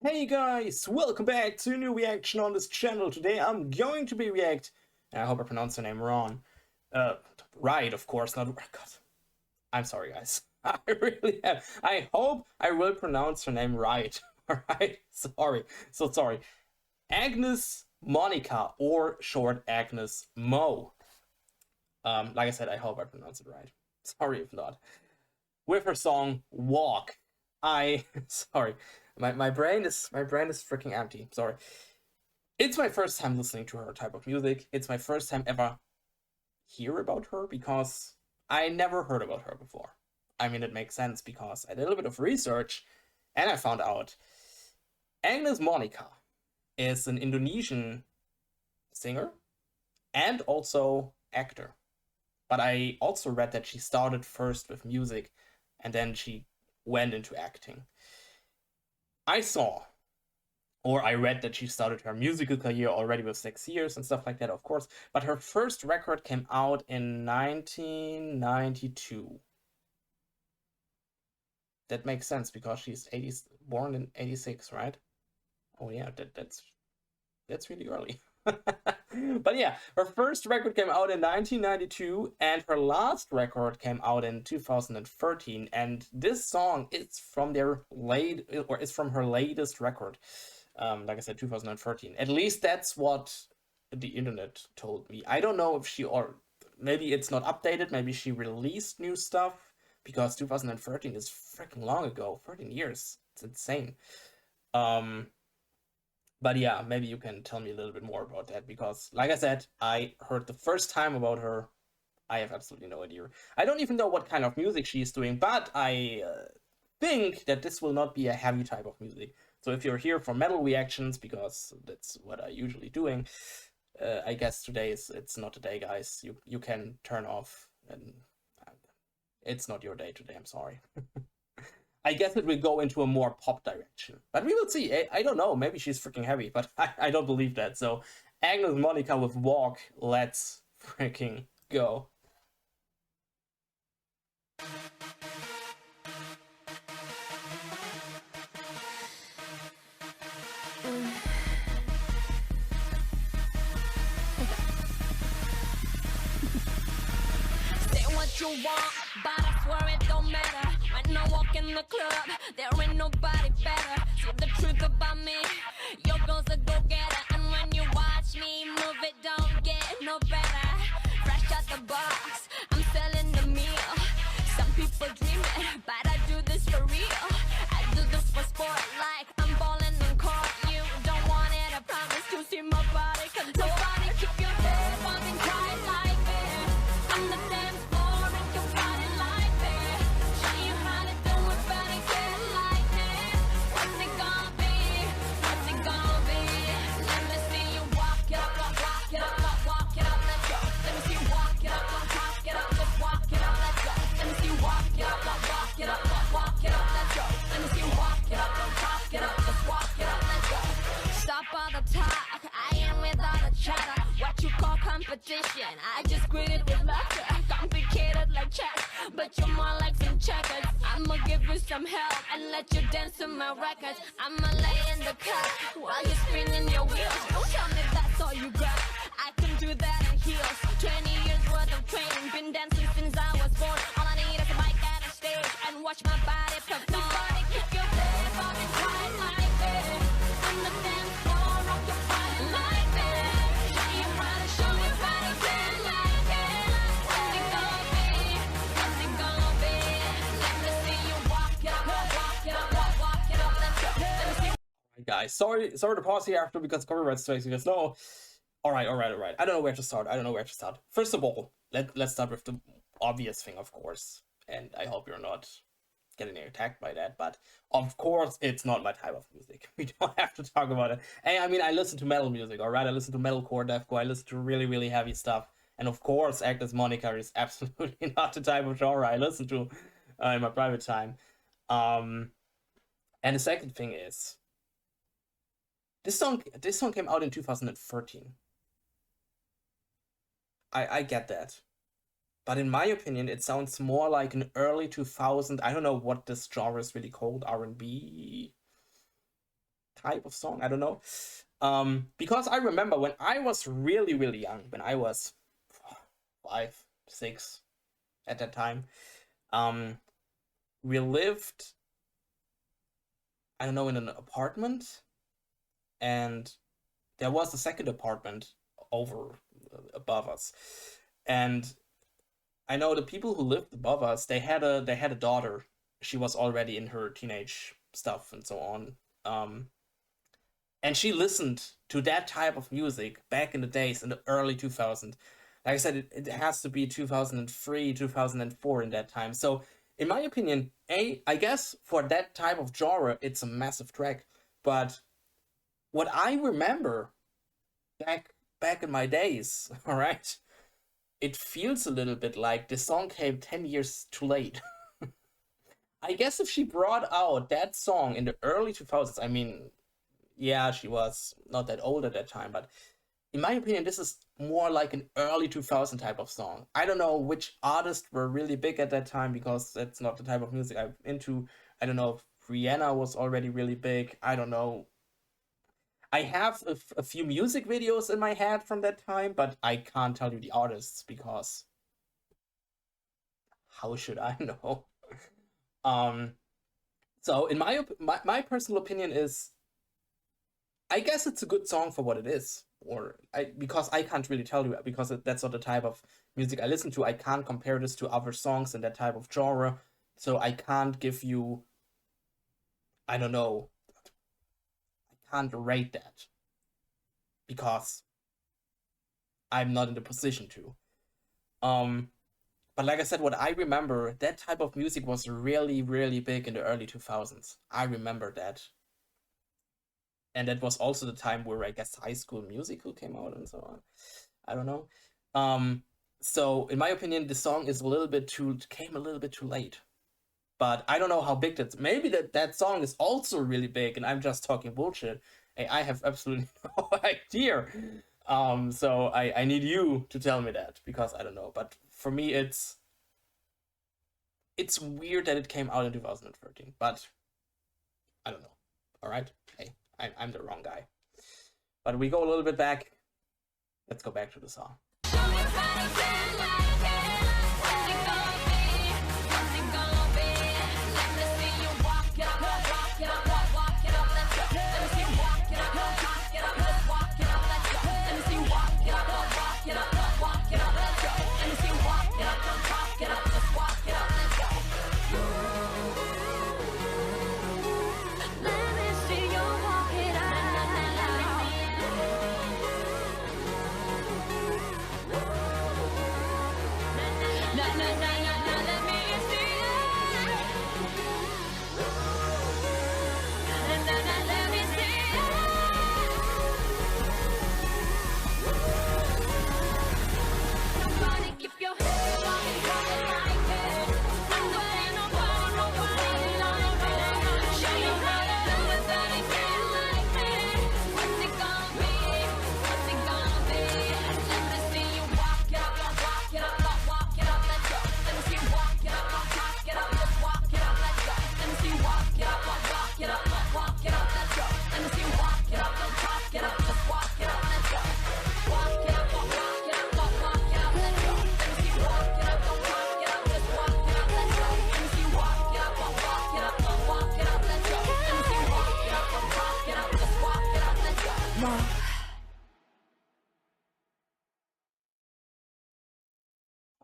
Hey guys, welcome back to a new reaction on this channel. Today I'm going to be and I hope I pronounced her name wrong. Uh, right, of course, not. God, I'm sorry, guys. I really am. I hope I will pronounce her name right. Alright, sorry. So sorry. Agnez Monica, or short Agnez Mo. Like I said, I hope I pronounced it right. Sorry if not. With her song Walk. Sorry. My brain is freaking empty. Sorry. It's my first time listening to her type of music. It's my first time ever hear about her because I never heard about her before. I mean, it makes sense because I did a little bit of research and I found out Agnez Monica is an Indonesian singer and also actor. But I also read that she started first with music and then she went into acting. I saw or I read that she started her musical career already with 6 years and stuff like that, of course. But her first record came out in 1992. That makes sense because she's born in 86, right? Oh yeah, that's really early. But yeah, her first record came out in 1992 and her last record came out in 2013, and this song is from her latest record. Like I said, 2013. At least that's what the internet told me. I don't know if or maybe it's not updated, maybe she released new stuff because 2013 is freaking long ago, 13 years. It's insane. But yeah, maybe you can tell me a little bit more about that because, like I said, I heard the first time about her. I have absolutely no idea. I don't even know what kind of music she's doing, but I think that this will not be a heavy type of music. So if you're here for metal reactions, because that's what I usually doing, I guess it's not the day, guys. You can turn off, and it's not your day today. I'm sorry. I guess it will go into a more pop direction, but we will see. I don't know. Maybe she's freaking heavy, but I don't believe that. So Agnez Monica with Walk. Let's freaking go. Say what you want, but I swear it don't matter. When I walk in the club, there ain't nobody better. See the truth about me, your girl's a go-getter. And when you watch me move, it don't get no better. Fresh out the box, I'm selling the meal. Some people dream it, but I do this for real. I do this for sport, like I'm balling on court. You don't want it, I promise to see my body control. Nobody keep your head bobbing tight like this. On the dance floor, make your body like this. Show you how to do it, better get like this. What's it gonna be? What's it gonna be? Let me see you walk it up, walk it up, walk it up, let's go. Let me see you walk it up, talk it up, just walk it up, let's go. Let me see you walk it up, walk it up, walk it up, let's go. Let me see you walk it up, talk it up, just walk it up, let's go. Stop all the talk, I am without a chatter. What you call competition, I just greet it with laughter. Complicated like chess, but you're more like some checkers. I'ma give you some help and let you dance to my records. I'ma lay in the cut while you're spinning your wheels. Don't tell me that's all you got, I can do that in heels. 20 years worth of training, been dancing since I was born. All I need is a mic and a stage and watch my body perform. Nobody keep your head bobbing tight like this. On the dance floor, rock your body like this. Show you how to get like this. What's it gonna be? What's it gonna be? Let me see you walk it up, walk it up, walk it up. Let's go. Let me see. Guys, sorry to pause here after because copyright strikes. You guys know. All right. I don't know where to start. First of all, let's start with the obvious thing, of course. And I hope you're not getting attacked by that. But of course, it's not my type of music. We don't have to talk about it. Hey, I mean, I listen to metal music. All right, I listen to metalcore, deathcore. I listen to really, really heavy stuff. And of course, Agnez Monica is absolutely not the type of genre I listen to in my private time. And the second thing is, this song came out in 2013. I get that. But in my opinion, it sounds more like an early 2000. I don't know what this genre is really called, R&B type of song. I don't know. Because I remember when I was really, really young, when I was 5, 6 at that time, we lived, I don't know, in an apartment, and there was a second apartment over above us, and I know the people who lived above us, they had a daughter. She was already in her teenage stuff and so on. And she listened to that type of music back in the days in the early 2000s. Like I said, it has to be 2003, 2004 in that time. So, in my opinion, I guess for that type of genre, it's a massive track. But what I remember back in my days, all right, it feels a little bit like the song came 10 years too late. I guess if she brought out that song in the early 2000s, I mean, yeah, she was not that old at that time, but in my opinion, this is more like an early 2000 type of song. I don't know which artists were really big at that time because that's not the type of music I'm into. I don't know if Rihanna was already really big. I don't know. I have a few music videos in my head from that time, but I can't tell you the artists because how should I know? Um, so in my personal opinion is I guess it's a good song for what it is, or because I can't really tell you because that's not the type of music I listen to. I can't compare this to other songs in that type of genre, so I can't give you. I don't know. I can't rate that because I'm not in the position to. Um, but like I said, what I remember, that type of music was really, really big in the early 2000s. I remember that. And that was also the time where I guess High School Musical came out and so on. I don't know. Um, so in my opinion, the song is a little bit too came a little bit too late. But I don't know how big that's. Maybe that song is also really big, and I'm just talking bullshit. Hey, I have absolutely no idea. So I need you to tell me that because I don't know. But for me, it's weird that it came out in 2013. But I don't know. All right. Hey, I'm the wrong guy. But we go a little bit back. Let's go back to the song.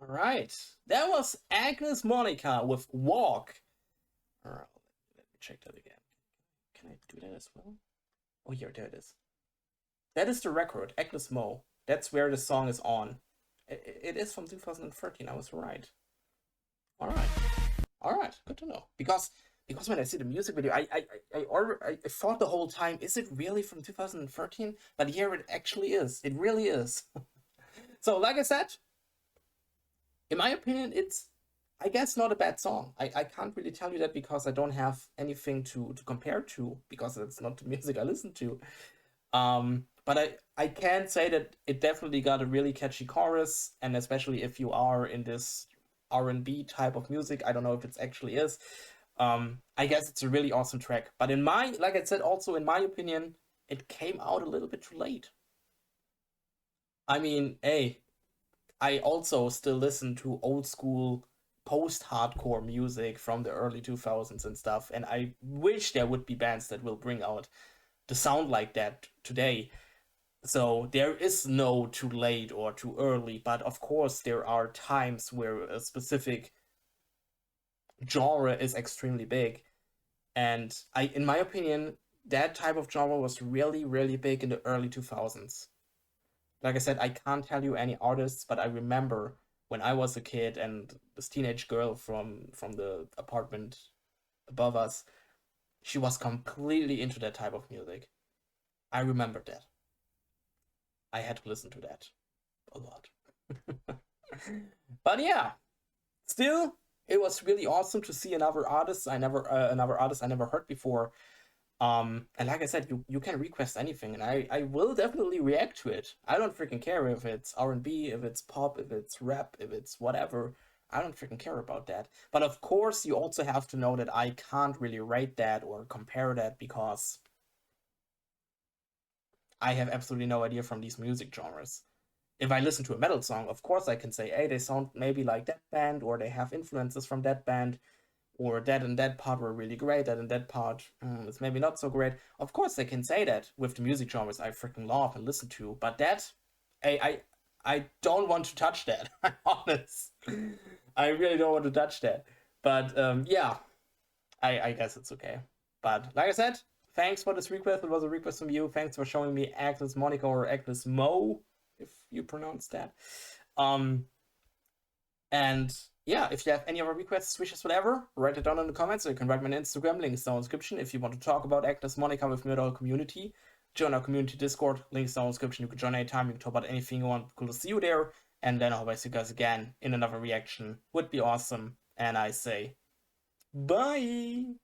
All right, that was Agnez Monica with Walk. All right, let me check that again. Can I do that as well? Oh, yeah, there it is. That is the record, Agnez Mo. That's where the song is on. It is from 2013. I was right. All right, good to know. Because when I see the music video, I thought the whole time, is it really from 2013? But here it actually is. It really is. So, like I said, in my opinion, it's, I guess, not a bad song. I can't really tell you that because I don't have anything to compare to because it's not the music I listen to. But I can say that it definitely got a really catchy chorus, and especially if you are in this R&B type of music, I don't know if it actually is. I guess it's a really awesome track. But in my, like I said, also in my opinion, it came out a little bit too late. I mean, hey, I also still listen to old school post-hardcore music from the early 2000s and stuff, and I wish there would be bands that will bring out the sound like that today. So there is no too late or too early, but of course there are times where a specific genre is extremely big. And in my opinion, that type of genre was really, really big in the early 2000s. Like I said, I can't tell you any artists, but I remember when I was a kid and this teenage girl from the apartment above us, she was completely into that type of music. I remember that. I had to listen to that a lot. But yeah, still, it was really awesome to see another artist I never heard before. And like I said, you can request anything, and I will definitely react to it. I don't freaking care if it's R&B, if it's pop, if it's rap, if it's whatever. I don't freaking care about that. But of course, you also have to know that I can't really rate that or compare that because I have absolutely no idea from these music genres. If I listen to a metal song, of course I can say, hey, they sound maybe like that band, or they have influences from that band, or that and that part were really great, that and that part is maybe not so great. Of course they can say that with the music genres I freaking love and listen to, but that, I don't want to touch that. I'm honest. I really don't want to touch that. But yeah, I guess it's okay. But like I said, thanks for this request. It was a request from you. Thanks for showing me Agnes Monica or Agnes Mo, if you pronounce that. Um, and yeah, if you have any other requests, wishes, whatever, write it down in the comments, or you can write my Instagram, links down in the description. If you want to talk about Agnes Monica with me or our community, join our community Discord, links down in the description. You can join anytime, you can talk about anything you want. Cool to see you there. And then I'll see you guys again in another reaction. Would be awesome. And I say, bye!